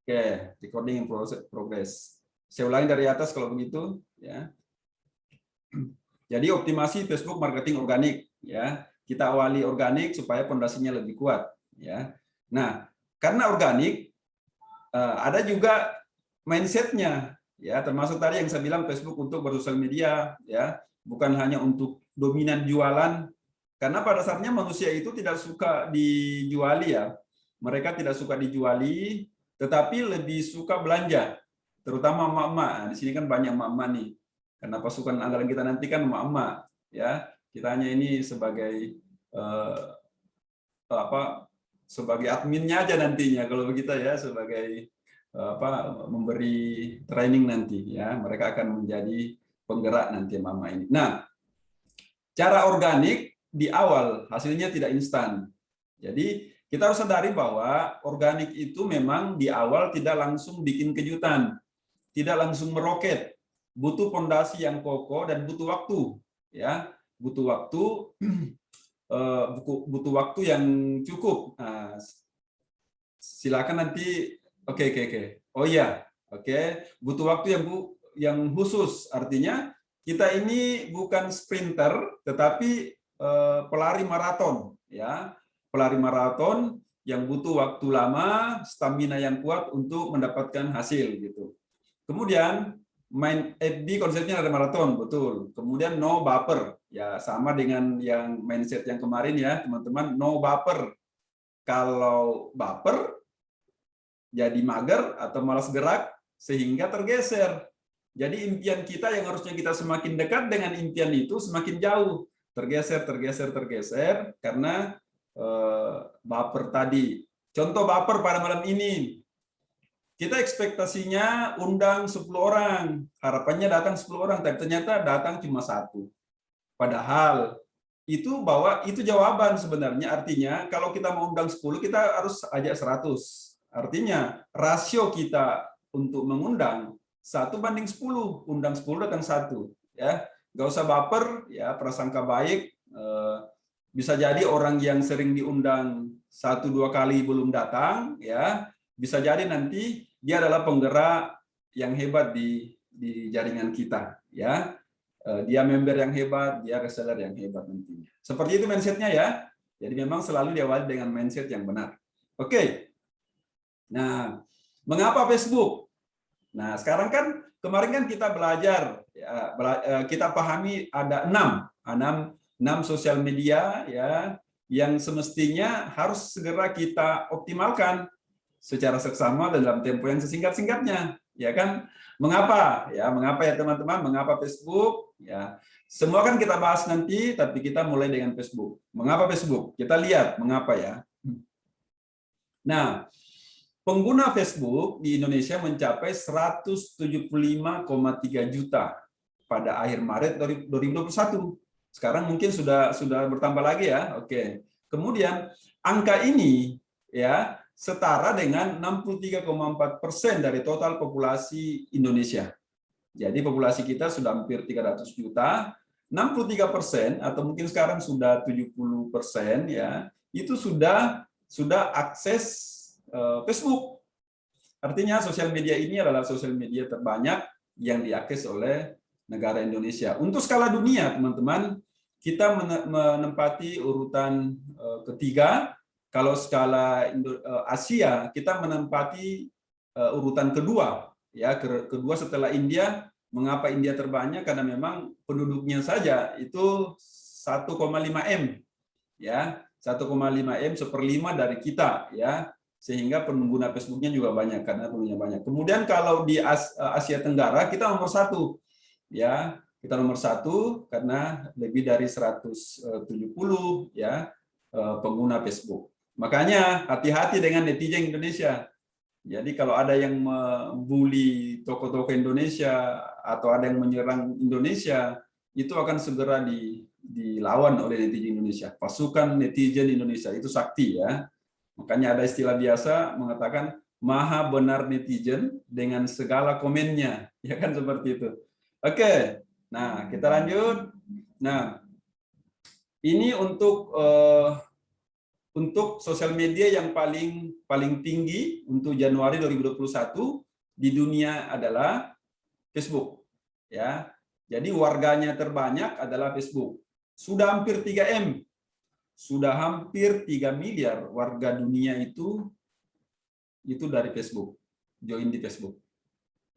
Oke, recording in progress. Saya ulangi dari atas kalau begitu, ya. Jadi optimasi Facebook marketing organik, ya. Kita awali organik supaya pondasinya lebih kuat, ya. Nah, karena organik ada juga mindsetnya, ya, termasuk tadi yang saya bilang Facebook untuk bersosial media, ya, bukan hanya untuk dominan jualan, karena pada dasarnya manusia itu tidak suka dijuali, ya. Mereka tidak suka dijuali, tetapi lebih suka belanja, terutama emak-emak. Nah, di sini kan banyak emak-emak nih, karena pasukan anggaran kita nanti kan emak-emak, ya. Kita hanya ini sebagai sebagai adminnya aja nantinya kalau begitu, ya, sebagai memberi training nanti, ya. Mereka akan menjadi penggerak nanti mama ini. Nah, cara organik di awal hasilnya tidak instan. Jadi kita harus sadari bahwa organik itu memang di awal tidak langsung bikin kejutan, tidak langsung meroket, butuh pondasi yang kokoh dan butuh waktu, ya, butuh waktu yang cukup. Nah, silakan nanti. Oke. Oh iya, oke. Butuh waktu yang khusus. Artinya kita ini bukan sprinter, tetapi pelari maraton, ya. Pelari maraton yang butuh waktu lama, stamina yang kuat untuk mendapatkan hasil, gitu. Kemudian main FB konsepnya ada maraton, betul. Kemudian no baper, ya, sama dengan yang mindset yang kemarin, ya, teman-teman. No baper. Kalau baper jadi mager atau malas gerak sehingga tergeser. Jadi impian kita yang harusnya kita semakin dekat dengan impian itu semakin jauh, tergeser karena baper tadi. Contoh baper pada malam ini. Kita ekspektasinya undang 10 orang, harapannya datang 10 orang, tapi ternyata datang cuma 1. Padahal itu jawaban sebenarnya. Artinya kalau kita mau undang 10, kita harus ajak 100. Artinya rasio kita untuk mengundang 1:10, undang 10 datang 1, ya. Nggak usah baper, ya, prasangka baik. Bisa jadi orang yang sering diundang 1-2 kali belum datang, ya, bisa jadi nanti dia adalah penggerak yang hebat di jaringan kita, ya. Dia member yang hebat, dia reseller yang hebat nantinya. Seperti itu mindsetnya, ya. Jadi memang selalu diawali dengan mindset yang benar. Oke. Nah, mengapa Facebook? Nah, sekarang kan kemarin kan kita belajar, ya, kita pahami ada 6 sosial media, ya, yang semestinya harus segera kita optimalkan secara seksama dan dalam tempo yang sesingkat-singkatnya, ya kan? Mengapa? Ya, mengapa ya teman-teman? Mengapa Facebook? Ya, semua kan kita bahas nanti, tapi kita mulai dengan Facebook. Mengapa Facebook? Kita lihat mengapa, ya. Nah, pengguna Facebook di Indonesia mencapai 175,3 juta pada akhir Maret 2021. Sekarang mungkin sudah bertambah lagi, ya. Oke. Kemudian angka ini, ya, setara dengan 63,4% dari total populasi Indonesia. Jadi populasi kita sudah hampir 300 juta, 63% atau mungkin sekarang sudah 70%, ya, itu sudah akses Facebook. Artinya sosial media ini adalah sosial media terbanyak yang diakses oleh negara Indonesia. Untuk skala dunia, teman-teman, kita menempati urutan ketiga. Kalau skala Asia, kita menempati urutan kedua, ya, kedua setelah India. Mengapa India terbanyak? Karena memang penduduknya saja itu 1,5 M, ya, 1,5 M, 1/5 dari kita, ya, sehingga pengguna Facebooknya juga banyak karena penduduknya banyak. Kemudian kalau di Asia Tenggara kita nomor 1, ya, kita nomor 1 karena lebih dari 170, ya, pengguna Facebook. Makanya hati-hati dengan netizen Indonesia. Jadi kalau ada yang membuli tokoh-tokoh Indonesia atau ada yang menyerang Indonesia, itu akan segera dilawan oleh netizen Indonesia. Pasukan netizen Indonesia itu sakti, ya. Makanya ada istilah biasa mengatakan maha benar netizen dengan segala komennya, ya kan, seperti itu. Oke. Nah, kita lanjut. Nah, ini untuk sosial media yang paling paling tinggi untuk Januari 2021 di dunia adalah Facebook. Ya, jadi warganya terbanyak adalah Facebook. Sudah hampir 3M, sudah hampir 3 miliar warga dunia itu dari Facebook, join di Facebook.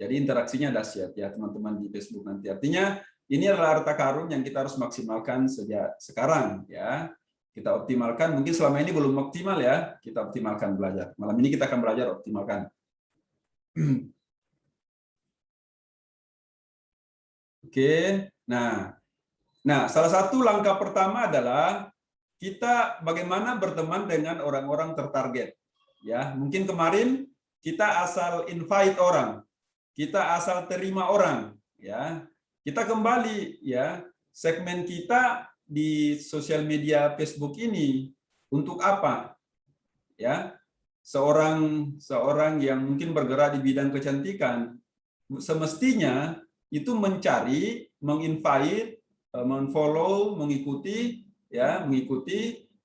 Jadi interaksinya dahsyat ya teman-teman di Facebook nanti. Artinya ini adalah harta karun yang kita harus maksimalkan sejak sekarang ya. Kita optimalkan, mungkin selama ini belum optimal ya, kita optimalkan belajar. Malam ini kita akan belajar optimalkan. Oke, nah salah satu langkah pertama adalah kita bagaimana berteman dengan orang-orang tertarget. Ya, mungkin kemarin kita asal invite orang, kita asal terima orang, ya. Kita kembali ya, segmen kita di sosial media Facebook ini untuk apa? Ya, seorang yang mungkin bergerak di bidang kecantikan semestinya itu mencari, menginvite, menfollow, mengikuti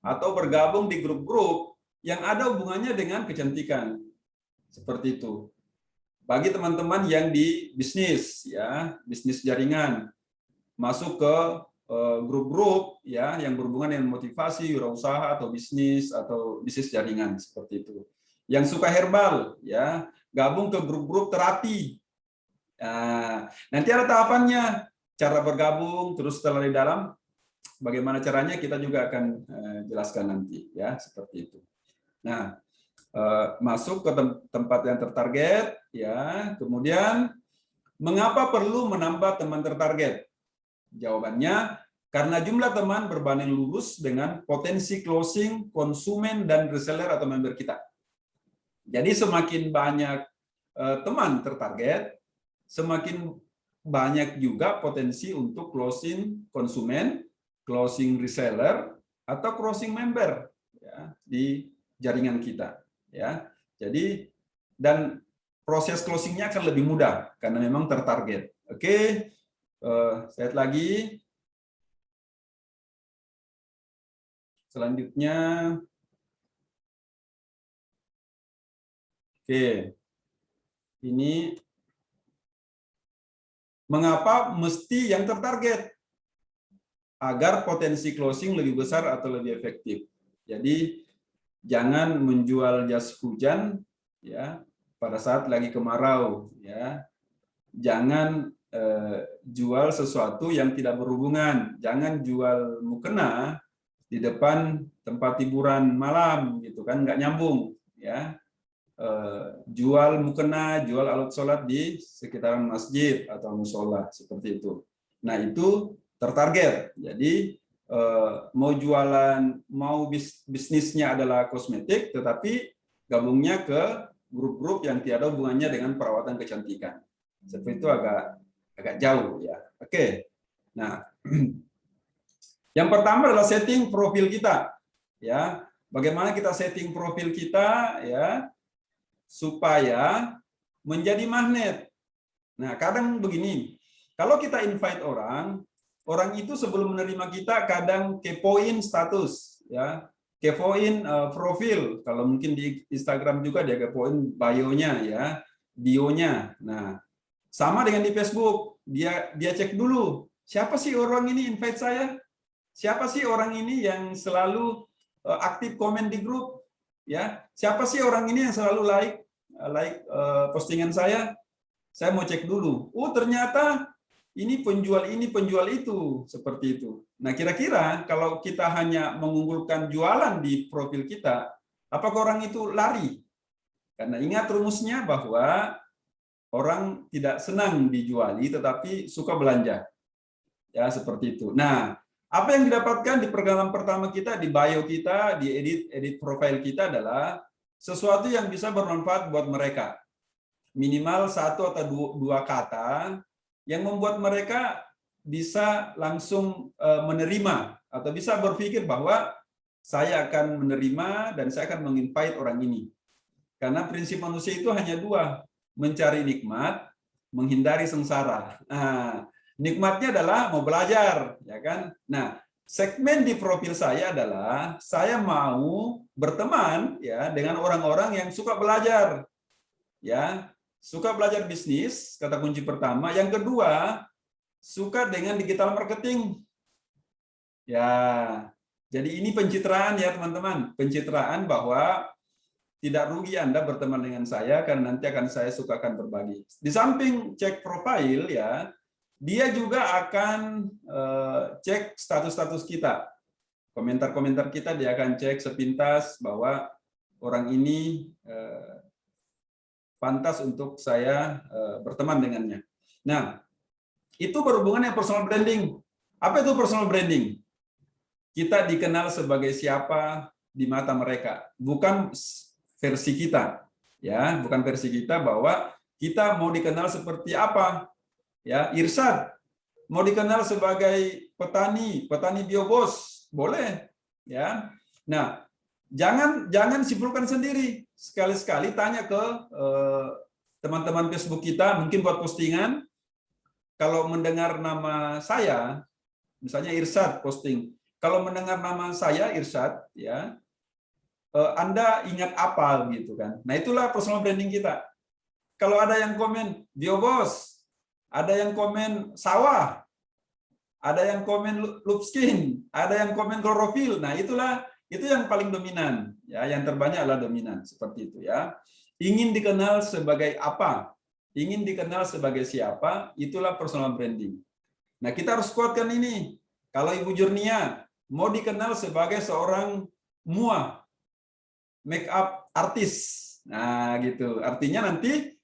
atau bergabung di grup-grup yang ada hubungannya dengan kecantikan. Seperti itu. Bagi teman-teman yang di bisnis ya, bisnis jaringan, masuk ke grup-grup ya yang berhubungan dengan motivasi, wirausaha atau bisnis jaringan seperti itu. Yang suka herbal ya, gabung ke grup-grup terapi. Nah, nanti ada tahapannya, cara bergabung, terus setelah di dalam bagaimana caranya kita juga akan jelaskan nanti ya, seperti itu. Nah, masuk ke tempat yang tertarget ya, kemudian mengapa perlu menambah teman tertarget? Jawabannya, karena jumlah teman berbanding lurus dengan potensi closing konsumen dan reseller atau member kita. Jadi semakin banyak teman tertarget, semakin banyak juga potensi untuk closing konsumen, closing reseller, atau closing member ya, di jaringan kita. Ya, jadi dan proses closingnya akan lebih mudah karena memang tertarget. Oke. Lihat lagi. Selanjutnya. Oke. Ini mengapa mesti yang tertarget? Agar potensi closing lebih besar atau lebih efektif. Jadi jangan menjual jas hujan ya pada saat lagi kemarau ya. Jangan jual sesuatu yang tidak berhubungan. Jangan jual mukena di depan tempat hiburan malam gitu kan, nggak nyambung ya. Jual mukena, jual alat sholat di sekitaran masjid atau musola seperti itu. Nah itu tertarget. Jadi mau jualan, mau bisnisnya adalah kosmetik, tetapi gabungnya ke grup-grup yang tiada hubungannya dengan perawatan kecantikan. Seperti itu agak jauh ya. Oke. Nah, yang pertama adalah setting profil kita. Ya, bagaimana kita setting profil kita ya supaya menjadi magnet. Nah, kadang begini, kalau kita invite orang itu sebelum menerima kita kadang kepoin status ya, kepoin profil. Kalau mungkin di Instagram juga dia kepoin bio-nya ya, bio-nya. Nah, sama dengan di Facebook, dia cek dulu, siapa sih orang ini invite saya? Siapa sih orang ini yang selalu aktif komen di grup? Ya, siapa sih orang ini yang selalu like postingan saya? Saya mau cek dulu. Oh, ternyata ini penjual itu, seperti itu. Nah, kira-kira kalau kita hanya mengunggulkan jualan di profil kita, apakah orang itu lari? Karena ingat rumusnya bahwa orang tidak senang dijuali, tetapi suka belanja. Ya, seperti itu. Nah, apa yang didapatkan di perkenalan pertama kita, di bio kita, di edit profile kita adalah sesuatu yang bisa bermanfaat buat mereka. Minimal 1 atau 2 kata yang membuat mereka bisa langsung menerima atau bisa berpikir bahwa saya akan menerima dan saya akan menginvite orang ini. Karena prinsip manusia itu hanya 2, mencari nikmat, menghindari sengsara. Nah, nikmatnya adalah mau belajar, ya kan? Nah, segmen di profil saya adalah saya mau berteman ya dengan orang-orang yang suka belajar, ya, suka belajar bisnis, kata kunci pertama. Yang kedua, suka dengan digital marketing. Ya, jadi ini pencitraan ya teman-teman, pencitraan bahwa tidak rugi Anda berteman dengan saya karena nanti akan saya sukakan berbagi. Di samping cek profil ya, dia juga akan cek status-status kita. Komentar-komentar kita dia akan cek sepintas bahwa orang ini pantas untuk saya berteman dengannya. Nah, itu berhubungan dengan personal branding. Apa itu personal branding? Kita dikenal sebagai siapa di mata mereka, bukan versi kita, ya, bukan versi kita bahwa kita mau dikenal seperti apa, ya. Irsyad mau dikenal sebagai petani biobos, boleh, ya. Nah, jangan simpulkan sendiri, sekali-sekali tanya ke teman-teman Facebook kita, mungkin buat postingan, kalau mendengar nama saya, misalnya Irsyad posting, kalau mendengar nama saya Irsyad, ya, Anda ingat apa gitu kan. Nah, itulah personal branding kita. Kalau ada yang komen biobos, ada yang komen sawah, ada yang komen Lupskin, ada yang komen klorofil. Nah, itu yang paling dominan, ya, yang terbanyak adalah dominan seperti itu ya. Ingin dikenal sebagai apa? Ingin dikenal sebagai siapa? Itulah personal branding. Nah, kita harus kuatkan ini. Kalau Ibu Jurnia mau dikenal sebagai seorang MUA, make up artis. Nah, gitu. Artinya nanti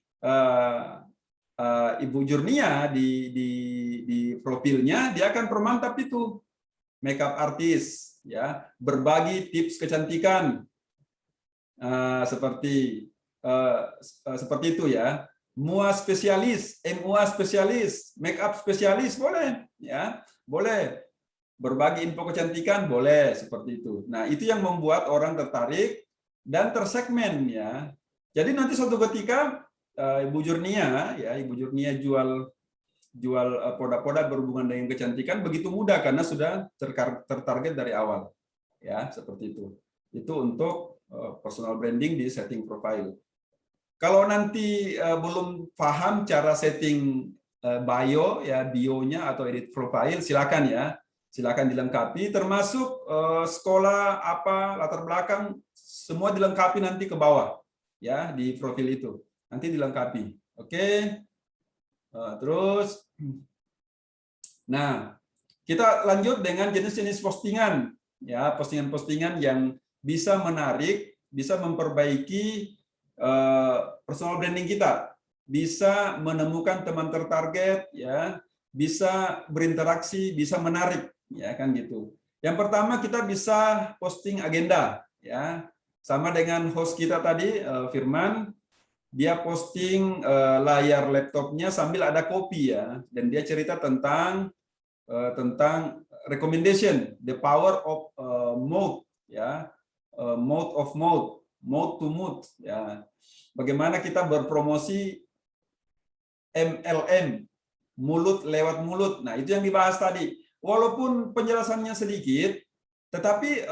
Ibu Jurnia di profilnya dia akan permantap itu make up artis, ya, berbagi tips kecantikan seperti itu ya. MUA spesialis, MUA spesialis, make up spesialis boleh, ya, boleh. Berbagi info kecantikan boleh seperti itu. Nah, itu yang membuat orang tertarik dan tersegmen ya. Jadi nanti suatu ketika Ibu Jurnia ya, Ibu Jurnia jual produk-produk berhubungan dengan kecantikan begitu mudah karena sudah tertarget dari awal. Ya, seperti itu. Itu untuk personal branding di setting profile. Kalau nanti belum paham cara setting bio ya, bionya atau edit profile, silakan ya. Silakan dilengkapi, termasuk sekolah apa, latar belakang, semua dilengkapi nanti ke bawah ya di profil itu. Nanti dilengkapi. Oke. Terus nah, kita lanjut dengan jenis-jenis postingan ya, postingan-postingan yang bisa menarik, bisa memperbaiki personal branding kita, bisa menemukan teman tertarget ya, bisa berinteraksi, bisa menarik ya kan gitu. Yang pertama kita bisa posting agenda ya. Sama dengan host kita tadi Firman, dia posting layar laptopnya sambil ada kopi ya, dan dia cerita tentang recommendation, the power of mode ya, mode of mode, mode to mood ya. Bagaimana kita berpromosi MLM, mulut lewat mulut. Nah, itu yang dibahas tadi. Walaupun penjelasannya sedikit, tetapi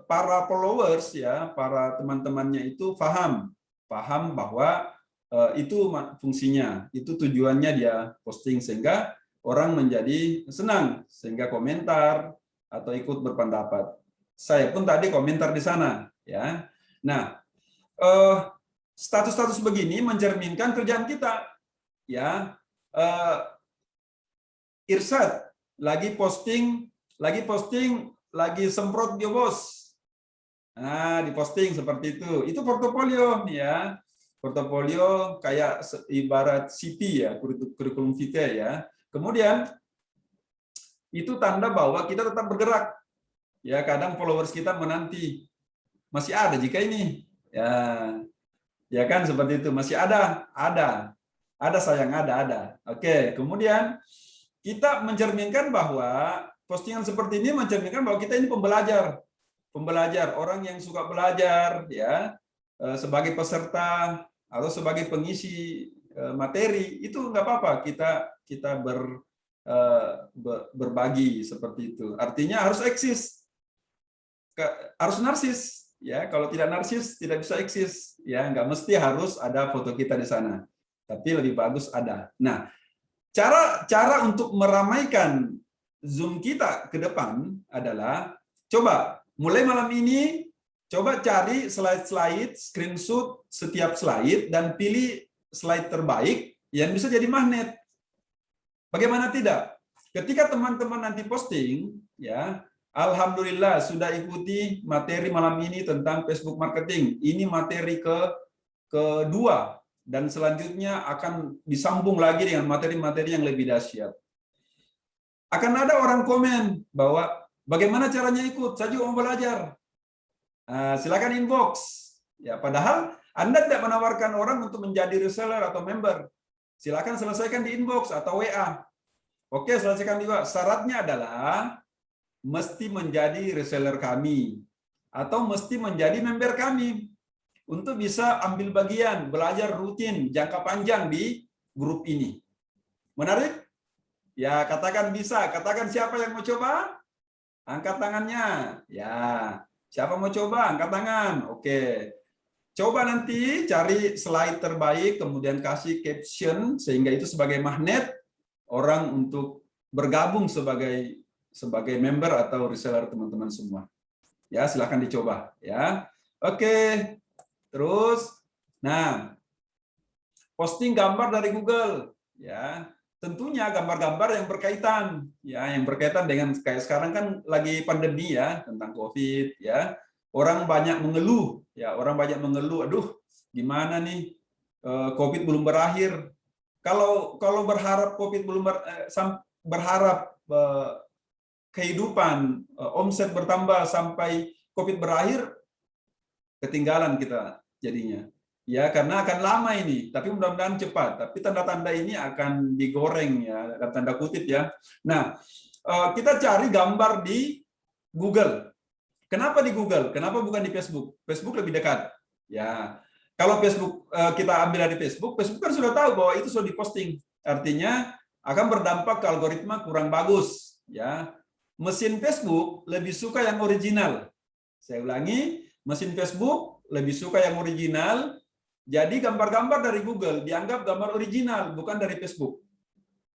para followers ya, para teman-temannya itu paham bahwa itu fungsinya, itu tujuannya dia posting sehingga orang menjadi senang, sehingga komentar atau ikut berpendapat. Saya pun tadi komentar di sana ya. Nah, status-status begini mencerminkan kerjaan kita ya. Irsyad lagi posting lagi semprot biobos. Nah, diposting seperti itu. Itu portofolio ya. Portofolio kayak ibarat CV ya, kurikulum vitae ya. Kemudian itu tanda bahwa kita tetap bergerak. Ya, kadang followers kita menanti. Masih ada jika ini. Ya. Ya kan seperti itu, masih ada sayang, ada. Oke, kemudian kita mencerminkan bahwa postingan seperti ini mencerminkan bahwa kita ini pembelajar, orang yang suka belajar ya, sebagai peserta atau sebagai pengisi materi, itu nggak apa-apa kita berbagi seperti itu. Artinya harus eksis, harus narsis ya. Kalau tidak narsis tidak bisa eksis, ya. Nggak mesti harus ada foto kita di sana, tapi lebih bagus ada. Nah, cara untuk meramaikan Zoom kita ke depan adalah coba mulai malam ini coba cari slide-slide, screenshot setiap slide dan pilih slide terbaik yang bisa jadi magnet. Bagaimana tidak? Ketika teman-teman nanti posting, ya, alhamdulillah sudah ikuti materi malam ini tentang Facebook marketing. Ini materi kedua dan selanjutnya akan disambung lagi dengan materi-materi yang lebih dahsyat. Akan ada orang komen bahwa bagaimana caranya ikut? Saya juga mau belajar. Silakan inbox. Ya, padahal Anda tidak menawarkan orang untuk menjadi reseller atau member. Silakan selesaikan di inbox atau WA. Oke, selesaikan juga. Syaratnya adalah mesti menjadi reseller kami atau mesti menjadi member kami untuk bisa ambil bagian, belajar rutin jangka panjang di grup ini. Menarik? Ya, katakan bisa. Katakan siapa yang mau coba? Angkat tangannya. Ya, siapa mau coba? Angkat tangan. Oke. Coba nanti cari slide terbaik, kemudian kasih caption, sehingga itu sebagai magnet orang untuk bergabung sebagai member atau reseller teman-teman semua. Ya, silakan dicoba. Ya, oke. Terus, nah, posting gambar dari Google. Ya, tentunya gambar-gambar yang berkaitan, ya, yang berkaitan dengan kayak sekarang kan lagi pandemi ya tentang COVID, ya. Orang banyak mengeluh, ya, orang banyak mengeluh, aduh, gimana nih COVID belum berakhir. Kalau berharap COVID belum berharap kehidupan omset bertambah sampai COVID berakhir, ketinggalan kita jadinya. Ya, karena akan lama ini, tapi mudah-mudahan cepat. Tapi tanda-tanda ini akan digoreng ya, tanda kutip ya. Nah, kita cari gambar di Google. Kenapa di Google? Kenapa bukan di Facebook? Facebook lebih dekat. Ya, kalau Facebook kita ambil dari Facebook, Facebook kan sudah tahu bahwa itu sudah diposting. Artinya akan berdampak ke algoritma kurang bagus. Ya, mesin Facebook lebih suka yang original. Saya ulangi, mesin Facebook lebih suka yang original. Jadi gambar-gambar dari Google dianggap gambar original, bukan dari Facebook.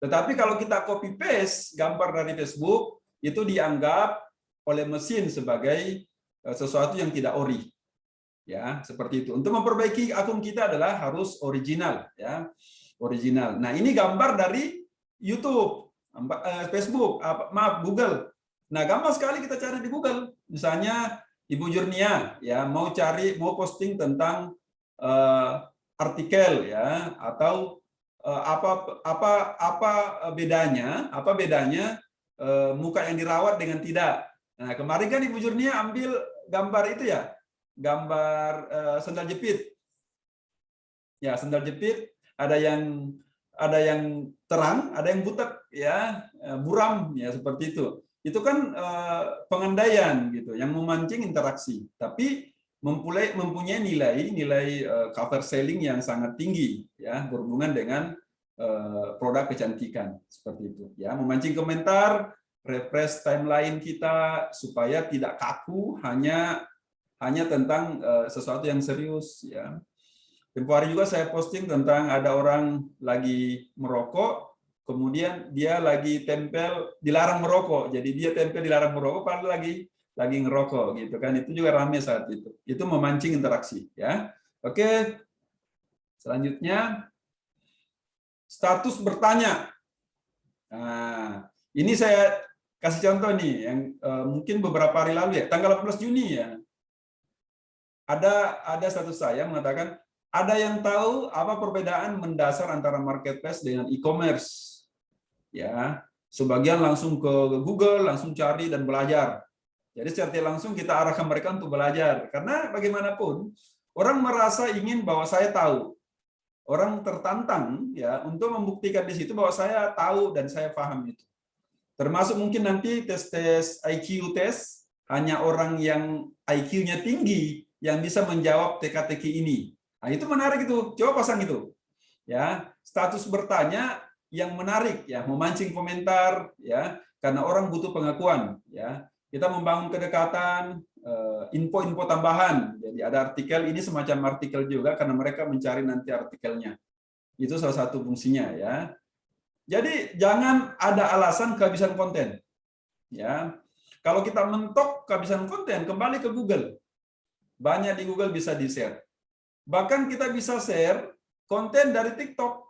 Tetapi kalau kita copy paste gambar dari Facebook, itu dianggap oleh mesin sebagai sesuatu yang tidak ori. Ya, seperti itu. Untuk memperbaiki akun kita adalah harus original, ya. Original. Nah, ini gambar dari YouTube, Facebook, maaf, Google. Nah, gampang sekali kita cari di Google. Misalnya Ibu Jurnia ya mau posting tentang artikel ya atau apa bedanya muka yang dirawat dengan tidak. Nah, kemarin kan Ibu Jurnia ambil gambar itu ya, gambar sendal jepit. Ya, sendal jepit ada yang terang, ada yang butek ya, buram ya, seperti itu. Itu kan pengandaian gitu yang memancing interaksi. Tapi mempunyai nilai cover selling yang sangat tinggi ya, berhubungan dengan produk kecantikan seperti itu ya, memancing komentar, refresh timeline kita supaya tidak kaku hanya tentang sesuatu yang serius ya. Tempo hari juga saya posting tentang ada orang lagi merokok, kemudian dia lagi tempel dilarang merokok, jadi dia tempel dilarang merokok padahal lagi ngerokok gitu kan. Itu juga rame saat itu memancing interaksi ya. Oke, selanjutnya status bertanya. Nah, ini saya kasih contoh nih yang mungkin beberapa hari lalu ya, tanggal 18 Juni ya, ada status saya mengatakan ada yang tahu apa perbedaan mendasar antara marketplace dengan e-commerce ya. Sebagian langsung ke Google, langsung cari dan belajar. Jadi secara langsung kita arahkan mereka untuk belajar. Karena bagaimanapun, orang merasa ingin bahwa saya tahu. Orang tertantang ya untuk membuktikan di situ bahwa saya tahu dan saya paham itu. Termasuk mungkin nanti tes IQ tes, hanya orang yang IQ-nya tinggi yang bisa menjawab teka-teki ini. Nah, itu menarik itu. Coba pasang itu. Ya, status bertanya yang menarik ya, memancing komentar ya, karena orang butuh pengakuan ya. Kita membangun kedekatan, info-info tambahan. Jadi ada artikel, ini semacam artikel juga karena mereka mencari nanti artikelnya. Itu salah satu fungsinya ya. Jadi jangan ada alasan kehabisan konten. Ya. Kalau kita mentok kehabisan konten, kembali ke Google. Banyak di Google bisa di-share. Bahkan kita bisa share konten dari TikTok.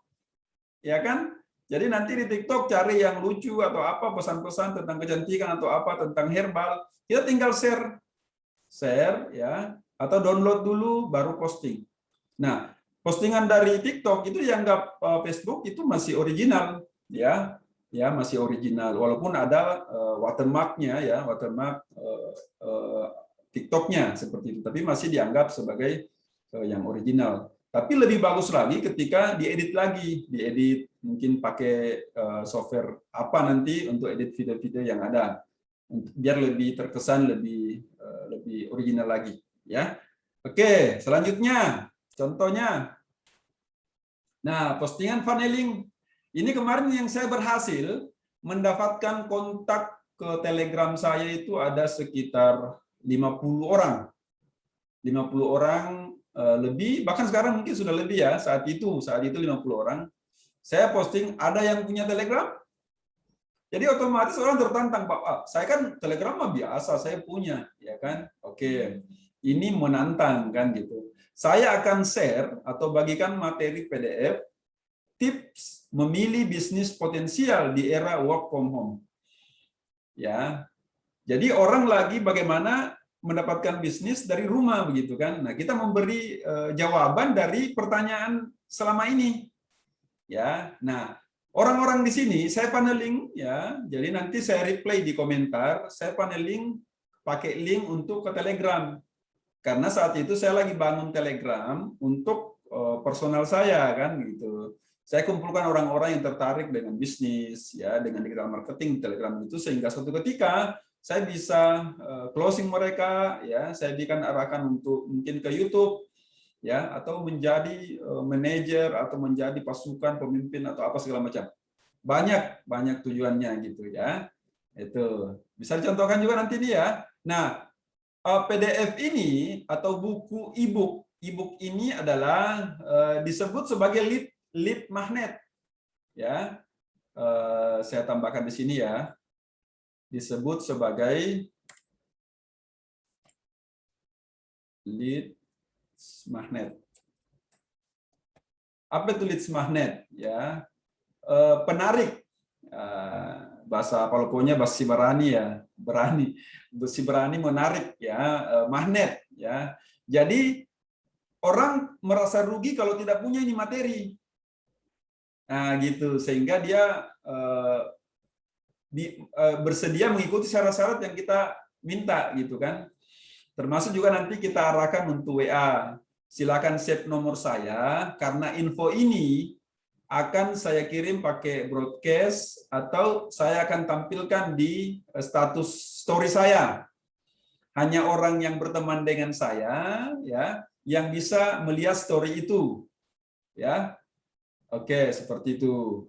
Ya kan? Jadi nanti di TikTok cari yang lucu atau apa, pesan-pesan tentang kecantikan atau apa tentang herbal, kita tinggal share ya, atau download dulu baru posting. Nah, postingan dari TikTok itu dianggap Facebook itu masih original ya masih original walaupun ada watermark-nya ya, watermark TikTok-nya seperti itu, tapi masih dianggap sebagai yang original. Tapi lebih bagus lagi ketika diedit lagi, diedit mungkin pakai software apa nanti untuk edit video-video yang ada, biar lebih terkesan lebih original lagi ya. Oke, selanjutnya contohnya. Nah, postingan funneling. Ini kemarin yang saya berhasil mendapatkan kontak ke Telegram saya itu ada sekitar 50 orang. 50 orang lebih, bahkan sekarang mungkin sudah lebih ya, saat itu 50 orang. Saya posting, ada yang punya Telegram? Jadi otomatis orang tertantang, Pak. Saya kan Telegram mah biasa, saya punya, ya kan? Oke, ini menantang kan gitu. Saya akan share atau bagikan materi PDF tips memilih bisnis potensial di era work from home. Ya, jadi orang lagi bagaimana mendapatkan bisnis dari rumah begitu kan? Nah, kita memberi jawaban dari pertanyaan selama ini. Ya, nah. Orang-orang di sini saya paneling ya, jadi nanti saya reply di komentar, saya paneling pakai link untuk ke Telegram. Karena saat itu saya lagi bangun Telegram untuk personal saya kan gitu. Saya kumpulkan orang-orang yang tertarik dengan bisnis ya, dengan digital marketing Telegram itu, sehingga suatu ketika saya bisa closing mereka ya, saya berikan arahkan untuk mungkin ke YouTube ya, atau menjadi manajer atau menjadi pasukan pemimpin atau apa segala macam. Banyak tujuannya gitu ya. Itu bisa dicontohkan juga nanti nih ya. Nah, PDF ini atau buku e-book ini adalah disebut sebagai lead magnet ya. Saya tambahkan di sini ya. Disebut sebagai lead magnet. Apa itu lead magnet? Ya, penarik. Bahasa Paloponya bahasa Siberani ya, Siberani menarik ya, magnet ya. Jadi orang merasa rugi kalau tidak punya ini materi. Nah, gitu, sehingga dia bersedia mengikuti syarat-syarat yang kita minta gitu kan. Termasuk juga nanti kita arahkan untuk WA. Silakan save nomor saya karena info ini akan saya kirim pakai broadcast atau saya akan tampilkan di status story saya. Hanya orang yang berteman dengan saya ya yang bisa melihat story itu. Ya. Oke, seperti itu.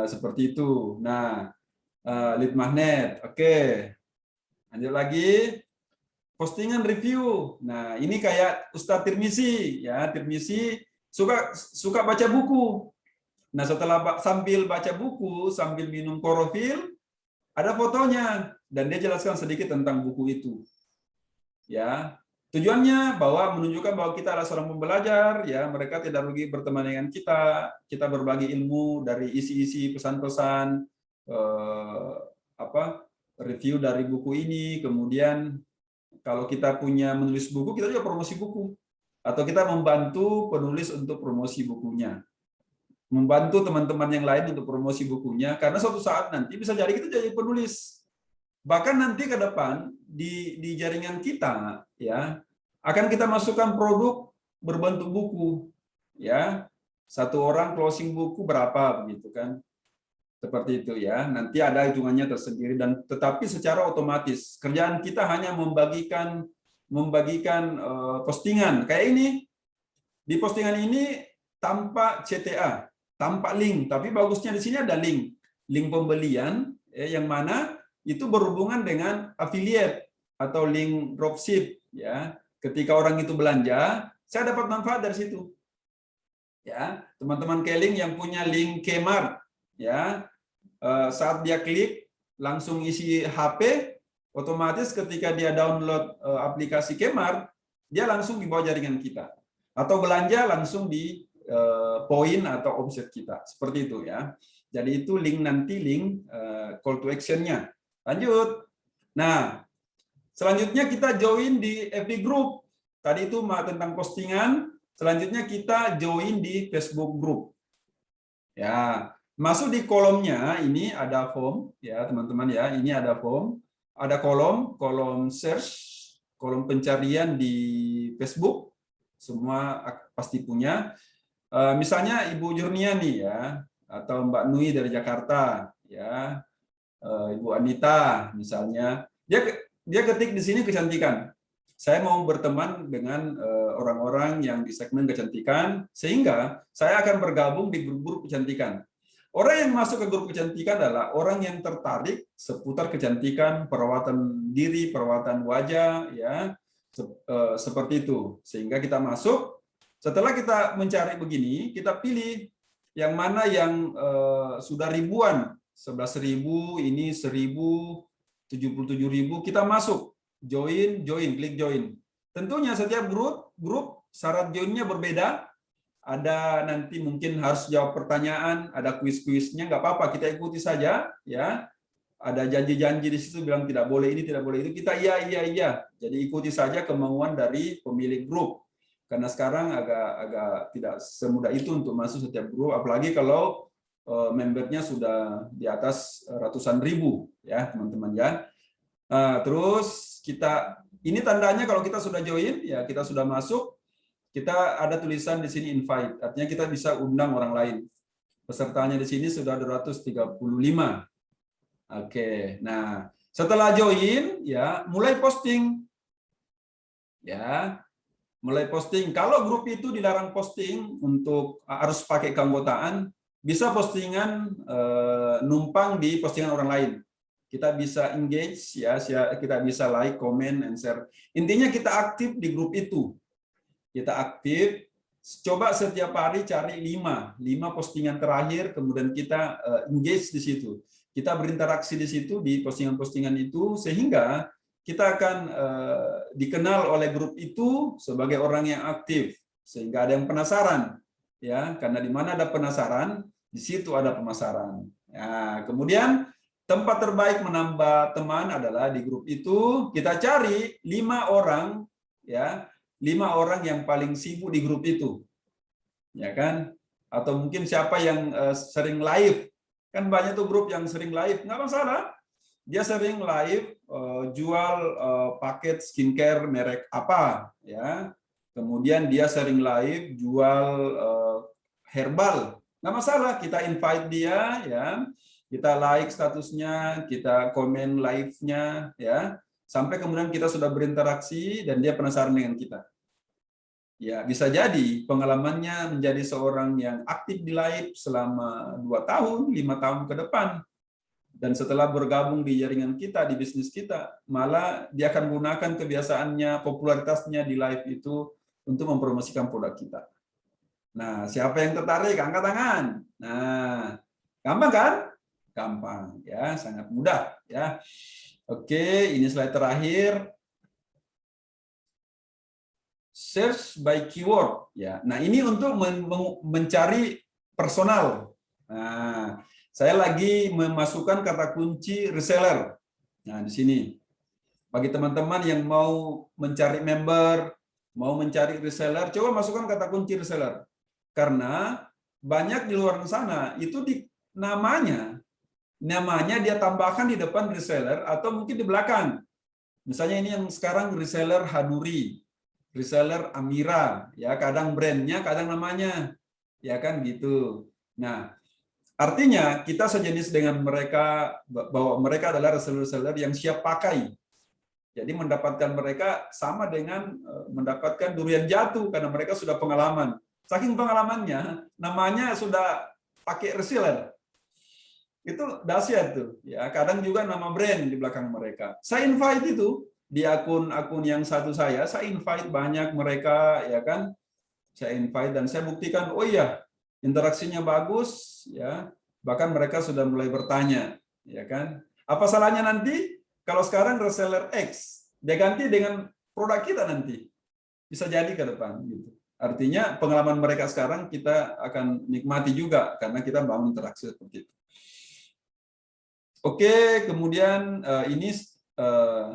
Seperti itu. Nah, lead magnet. Oke. Lanjut lagi, postingan review. Nah, ini kayak Ustadz Tirmizi ya, Tirmizi suka baca buku. Nah, setelah sambil baca buku, sambil minum klorofil, ada fotonya dan dia jelaskan sedikit tentang buku itu. Ya, tujuannya bahwa menunjukkan bahwa kita adalah seorang pembelajar, ya, mereka tidak rugi berteman dengan kita berbagi ilmu dari isi-isi pesan-pesan review dari buku ini, kemudian kalau kita punya menulis buku, kita juga promosi buku. Atau kita membantu penulis untuk promosi bukunya. Membantu teman-teman yang lain untuk promosi bukunya, karena suatu saat nanti bisa jadi kita jadi penulis. Bahkan nanti ke depan, di jaringan kita, ya akan kita masukkan produk berbentuk buku. Ya, satu orang closing buku berapa, begitu kan. Seperti itu ya, nanti ada hitungannya tersendiri dan tetapi secara otomatis kerjaan kita hanya membagikan postingan kayak ini. Di postingan ini tanpa CTA, tanpa link, tapi bagusnya di sini ada link pembelian yang mana itu berhubungan dengan affiliate atau link dropship, ya. Ketika orang itu belanja, saya dapat manfaat dari situ. Ya, teman-teman Keling yang punya link Kmart, ya, saat dia klik langsung isi HP, otomatis ketika dia download aplikasi Kmart, dia langsung di bawah jaringan kita. Atau belanja langsung di poin atau omset kita. Seperti itu ya. Jadi itu link nanti link call to action-nya. Lanjut. Nah, selanjutnya kita join di FB Group. Tadi itu tentang postingan. Selanjutnya kita join di Facebook Group. Ya, masuk di kolomnya ini ada form ya teman-teman ya. Ini ada form, ada kolom search, kolom pencarian di Facebook. Semua pasti punya. Misalnya Ibu Jurniani ya, atau Mbak Nui dari Jakarta ya, Ibu Anita misalnya, dia ketik di sini kecantikan. Saya mau berteman dengan orang-orang yang di segmen kecantikan, sehingga saya akan bergabung di grup-grup kecantikan. Orang yang masuk ke grup kecantikan adalah orang yang tertarik seputar kecantikan, perawatan diri, perawatan wajah, ya seperti itu. Sehingga kita masuk. Setelah kita mencari begini, kita pilih yang mana yang sudah ribuan, 11.000, ini 1.000, 77.000, kita masuk. Join, klik join. Tentunya setiap grup syarat joinnya berbeda. Ada nanti mungkin harus jawab pertanyaan, ada kuis-kuisnya, nggak apa-apa, kita ikuti saja ya. Ada janji-janji di situ bilang tidak boleh ini, tidak boleh itu, kita iya. Jadi ikuti saja kemauan dari pemilik grup. Karena sekarang agak tidak semudah itu untuk masuk setiap grup, apalagi kalau membernya sudah di atas ratusan ribu ya teman-teman ya. Terus kita ini tandanya kalau kita sudah join ya, kita sudah masuk, kita ada tulisan di sini invite, artinya kita bisa undang orang lain. Pesertanya di sini sudah 235. Oke, nah setelah join ya mulai posting ya. Mulai posting. Kalau grup itu dilarang posting untuk harus pakai keanggotaan, bisa postingan numpang di postingan orang lain. Kita bisa engage ya, kita bisa like, comment, and share. Intinya kita aktif di grup itu. Kita aktif, coba setiap hari cari 5 postingan terakhir, kemudian kita engage di situ. Kita berinteraksi di situ di postingan-postingan itu sehingga kita akan dikenal oleh grup itu sebagai orang yang aktif, sehingga ada yang penasaran ya, karena di mana ada penasaran di situ ada pemasaran ya. Kemudian tempat terbaik menambah teman adalah di grup itu kita cari 5 orang ya, 5 orang yang paling sibuk di grup itu ya kan, atau mungkin siapa yang sering live, kan banyak tuh grup yang sering live, nggak masalah. Dia sering live jual paket skincare merek apa ya, kemudian dia sering live jual herbal, nggak masalah, kita invite dia ya, kita like statusnya, kita komen live-nya ya, sampai kemudian kita sudah berinteraksi dan dia penasaran dengan kita. Ya, bisa jadi pengalamannya menjadi seorang yang aktif di live selama 2 tahun, 5 tahun ke depan. Dan setelah bergabung di jaringan kita, di bisnis kita, malah dia akan menggunakan kebiasaannya, popularitasnya di live itu untuk mempromosikan produk kita. Nah, siapa yang tertarik? Angkat tangan. Nah, gampang kan? Gampang, ya, sangat mudah, ya. Oke, ini slide terakhir. Search by keyword, ya. Nah, ini untuk mencari personal. Nah, saya lagi memasukkan kata kunci reseller. Nah, di sini. Bagi teman-teman yang mau mencari member, mau mencari reseller, coba masukkan kata kunci reseller. Karena banyak di luar sana itu di namanya dia tambahkan di depan reseller atau mungkin di belakang. Misalnya ini yang sekarang reseller Haduri, reseller Amira, ya kadang brandnya, kadang namanya, ya kan gitu. Nah, artinya kita sejenis dengan mereka, bahwa mereka adalah reseller-reseller yang siap pakai. Jadi mendapatkan mereka sama dengan mendapatkan durian jatuh karena mereka sudah pengalaman. Saking pengalamannya, namanya sudah pakai reseller. Itu dahsyat tuh. Ya, kadang juga nama brand di belakang mereka. Saya invite itu. di akun-akun yang satu saya invite banyak mereka, ya kan? Saya invite dan saya buktikan, oh iya, interaksinya bagus, ya. Bahkan mereka sudah mulai bertanya, ya kan? Apa salahnya nanti kalau sekarang reseller X dia ganti dengan produk kita nanti? Bisa jadi ke depan gitu. Artinya pengalaman mereka sekarang kita akan nikmati juga karena kita bangun interaksi seperti itu. Oke, kemudian ini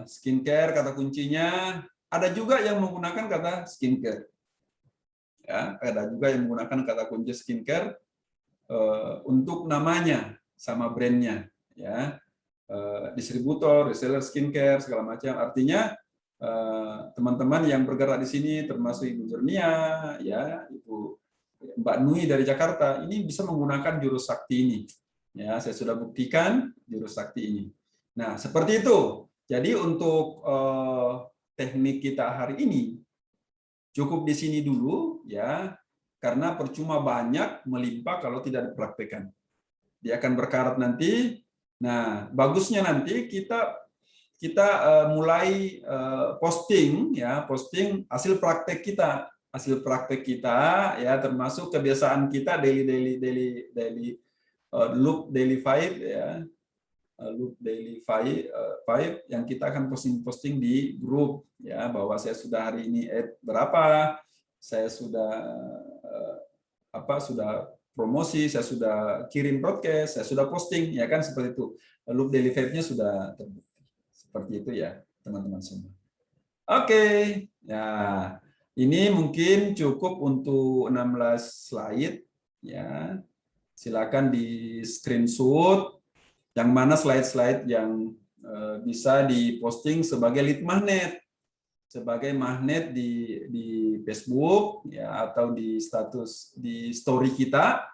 skincare kata kuncinya. Ada juga yang menggunakan kata skincare. Ya, ada juga yang menggunakan kata kunci skincare untuk namanya sama brandnya, ya. Distributor, reseller skincare segala macam. Artinya teman-teman yang bergerak di sini termasuk Ibu Jurnia, ya, Ibu Mbak Nui dari Jakarta, ini bisa menggunakan jurus sakti ini. Ya, saya sudah buktikan jurus sakti ini. Nah, seperti itu. Jadi untuk teknik kita hari ini cukup di sini dulu, ya, karena percuma banyak melimpah kalau tidak dipraktekkan. Dia akan berkarat nanti. Nah, bagusnya nanti kita mulai posting, ya, posting hasil praktek kita, ya, termasuk kebiasaan kita daily loop daily five, ya, loop daily five yang kita akan posting di grup, ya, bahwa saya sudah hari ini berapa, saya sudah sudah promosi, saya sudah kirim broadcast, saya sudah posting, ya kan, seperti itu. Loop daily five-nya sudah terbukti. Seperti itu ya, teman-teman semua. Oke, ya, ini mungkin cukup untuk 16 slide, ya. Silakan di screenshot yang mana slide-slide yang bisa diposting sebagai lead magnet, sebagai magnet di Facebook, ya, atau di status di story kita,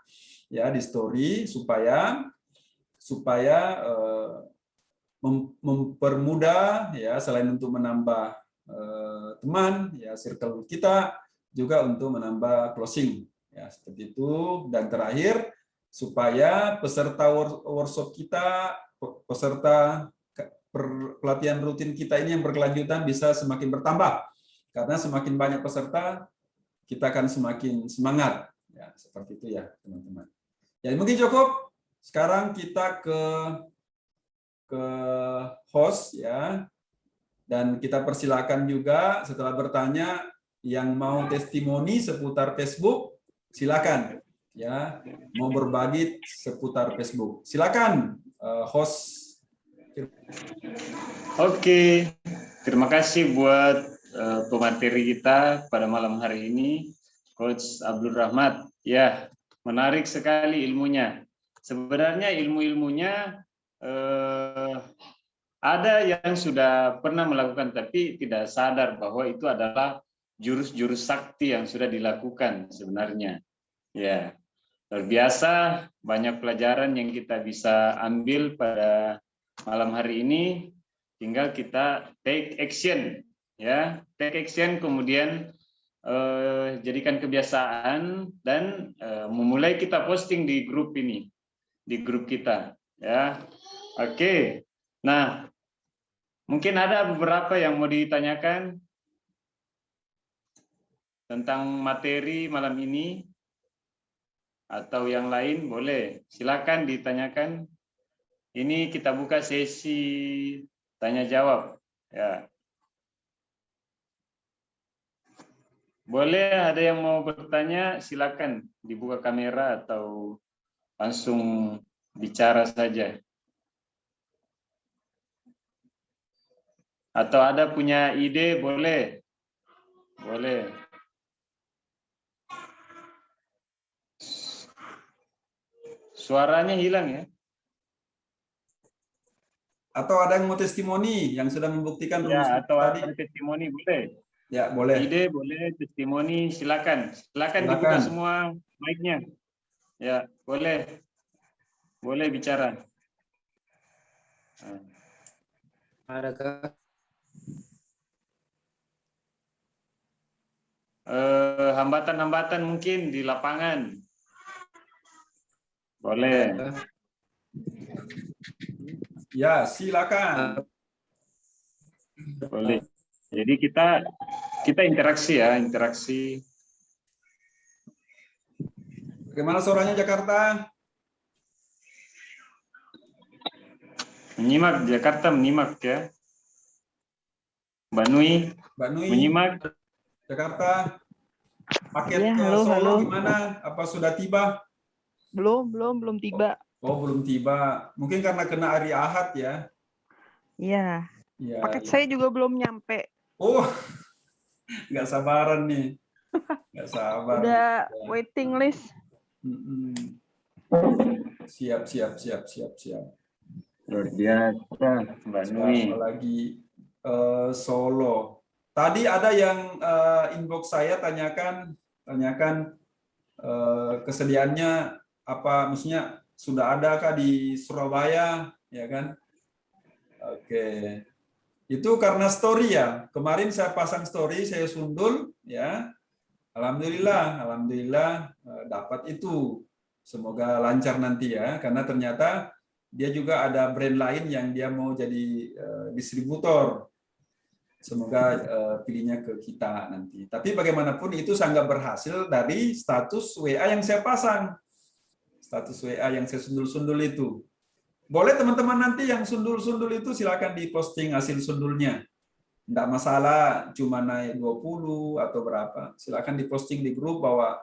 ya, di story supaya mempermudah, ya, selain untuk menambah teman, ya, circle kita, juga untuk menambah closing, ya, seperti itu. Dan terakhir, supaya peserta workshop kita, peserta pelatihan rutin kita ini yang berkelanjutan bisa semakin bertambah, karena semakin banyak peserta kita akan semakin semangat, ya, seperti itu ya teman-teman. Jadi mungkin cukup. Sekarang kita ke host, ya, dan kita persilakan juga setelah bertanya yang mau testimoni seputar Facebook, silakan, ya, mau berbagi seputar Facebook, silakan host. Oke, terima kasih buat pemateri kita pada malam hari ini, Coach Abdul Rahmat. Ya, menarik sekali ilmunya. Sebenarnya ilmu-ilmunya ada yang sudah pernah melakukan tapi tidak sadar bahwa itu adalah jurus-jurus sakti yang sudah dilakukan sebenarnya. Ya, luar biasa banyak pelajaran yang kita bisa ambil pada malam hari ini. Tinggal kita take action, ya, take action, kemudian jadikan kebiasaan dan memulai kita posting di grup ini, di grup kita, ya. Oke, nah mungkin ada beberapa yang mau ditanyakan tentang materi malam ini atau yang lain, boleh silakan ditanyakan. Ini kita buka sesi tanya jawab, ya. Boleh ada yang mau bertanya, silakan dibuka kamera atau langsung bicara saja. Atau ada punya ide, boleh. Boleh. Suaranya hilang ya? Atau ada yang mau testimoni yang sudah membuktikan rumus Ya, atau tadi? ada testimoni, boleh. Ya, boleh. Ide boleh, testimoni silakan. Silakan dibuka semua mic-nya. Ya, boleh. Boleh bicara. Adakah hambatan-hambatan mungkin di lapangan? Boleh. Ya, silakan. Boleh. Jadi kita interaksi ya, interaksi. Bagaimana suaranya Jakarta? Menyimak, Jakarta menyimak ya. Mbak Nui Mbak Nui, menyimak. Jakarta. Paket Ya, ke halo, Solo halo. gimana? Apa sudah tiba? Belum tiba. Oh, belum tiba. Mungkin karena kena hari Ahad ya. Iya, Iya, paket iya. saya juga belum nyampe. Oh, nggak sabaran nih. Nggak sabar. Udah Ya. waiting list. Mm-mm. Siap. Luar biasa, Mbak Nui. Siapa lagi? Solo. Tadi ada yang inbox saya tanyakan kesediaannya apa, maksudnya sudah adakah di Surabaya, ya kan? Oke. Itu karena story ya. Kemarin saya pasang story, saya sundul ya. Alhamdulillah dapat itu. Semoga lancar nanti ya, karena ternyata dia juga ada brand lain yang dia mau jadi distributor. Semoga pilihnya ke kita nanti. Tapi bagaimanapun itu sangat berhasil dari status WA yang saya pasang. Status WA yang saya sundul-sundul itu. Boleh teman-teman nanti yang sundul-sundul itu silakan diposting hasil sundulnya. Tidak masalah, cuma naik 20 atau berapa. Silakan diposting di grup bahwa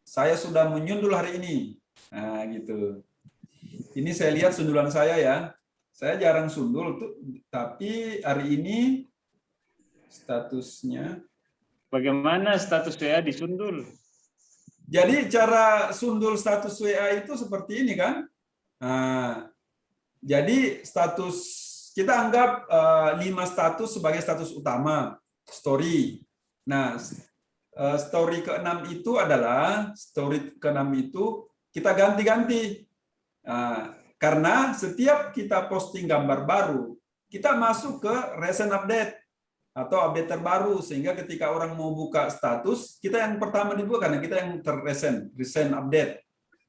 saya sudah menyundul hari ini. Nah, gitu. Ini saya lihat sundulan saya ya. Saya jarang sundul tuh, tapi hari ini statusnya. Bagaimana status WA disundul? Jadi cara sundul status WA itu seperti ini kan. Nah, jadi status kita anggap 5 status sebagai status utama story. Nah, story ke-6 itu adalah kita ganti-ganti. Nah, karena setiap kita posting gambar baru, kita masuk ke recent update atau update terbaru, sehingga ketika orang mau buka status, kita yang pertama dibuka karena kita yang recent update.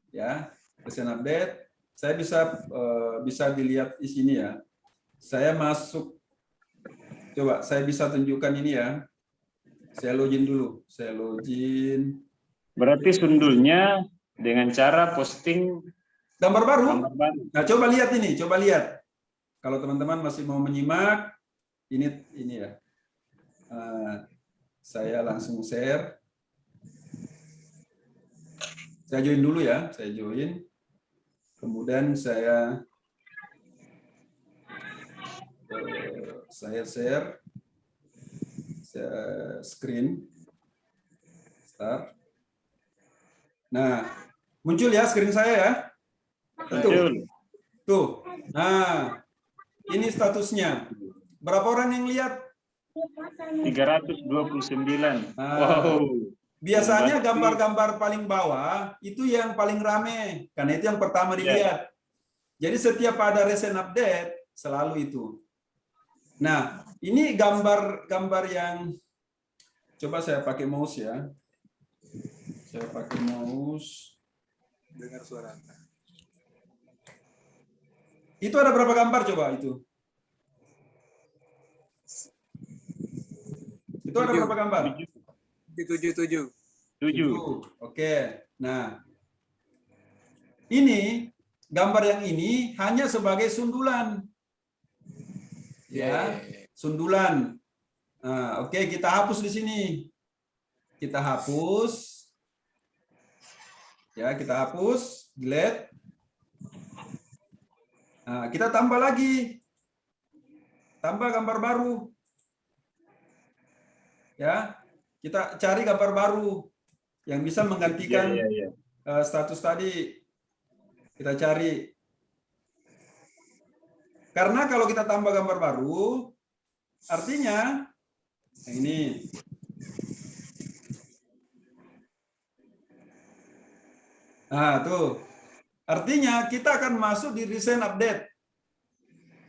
Ya, recent update. Saya bisa dilihat di sini ya. Saya masuk, coba saya bisa tunjukkan ini ya. Saya login dulu. Saya login. Berarti sundulnya dengan cara posting Gambar baru. gambar baru. Nah, coba lihat ini, coba lihat. Kalau teman-teman masih mau menyimak, ini ya. Saya langsung share. Saya join dulu ya, saya join. Kemudian saya share, screen, start. Nah, muncul ya screen saya ya. Betul. Tuh. Nah, ini statusnya. Berapa orang yang lihat? 329. Nah, Wow. biasanya gambar-gambar paling bawah itu yang paling rame, karena itu yang pertama dilihat. Jadi setiap ada recent update selalu itu. Nah, ini gambar yang coba saya pakai mouse ya. Saya pakai mouse. Dengar suara. Itu ada berapa gambar coba itu? Itu ada berapa gambar? 7. Oke. Nah, ini gambar yang ini hanya sebagai sundulan. Ya, sundulan. Nah, oke, kita hapus di sini. Kita hapus. Ya, kita hapus, delete. Nah, kita tambah lagi. Tambah gambar baru. Ya, kita cari gambar baru yang bisa menggantikan status tadi. Kita cari. Karena kalau kita tambah gambar baru, artinya ini. Nah, tuh. Artinya kita akan masuk di recent update.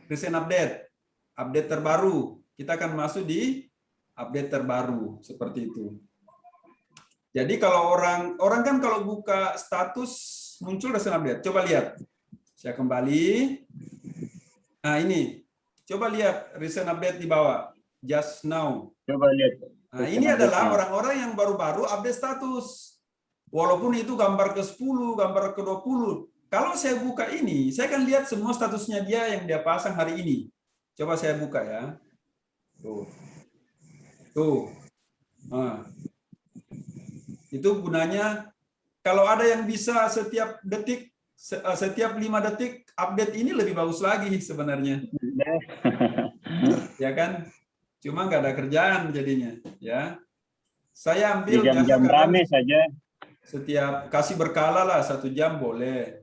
Recent update. Update terbaru. Kita akan masuk di update terbaru seperti itu. Jadi kalau orang kan kalau buka status muncul recent update. Coba lihat. Saya kembali. Nah, ini. Coba lihat recent update di bawah. just now. Coba lihat. Nah, ini adalah orang-orang yang baru-baru update status. Walaupun itu gambar ke-10, gambar ke-20. Kalau saya buka ini, saya akan lihat semua statusnya dia yang dia pasang hari ini. Coba saya buka ya. Tuh. Tuh. Nah. Itu gunanya kalau ada yang bisa setiap detik, setiap 5 detik update ini lebih bagus lagi sebenarnya. Ya kan? Cuma nggak ada kerjaan jadinya, ya. Saya ambil Di jam-jam rame saja. setiap kasih berkala lah 1 jam boleh.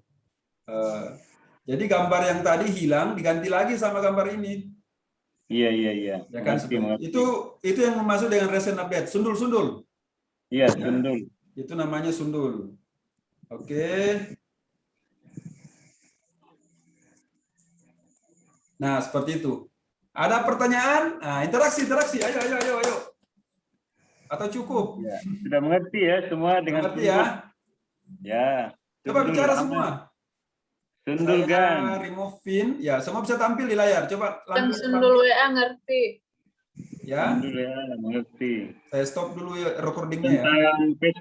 Jadi gambar yang tadi hilang diganti lagi sama gambar ini. Iya. Ya kan? Itu yang masuk dengan recent update. Sundul. Iya, sundul. Itu namanya sundul. Oke. Nah, seperti itu. Ada pertanyaan? Nah, interaksi. Ayo. Atau cukup? Ya, sudah mengerti ya semua dengan Mengerti ya? Ya. Coba Sundul, bicara aman. semua. Sundul Saya kan. remove-in. Ya, semua bisa tampil di layar. Coba Yang tampil. sundul WA ngerti. Ya, Sundul ya, mengerti. saya stop dulu ya recordingnya ya. Tentang Facebook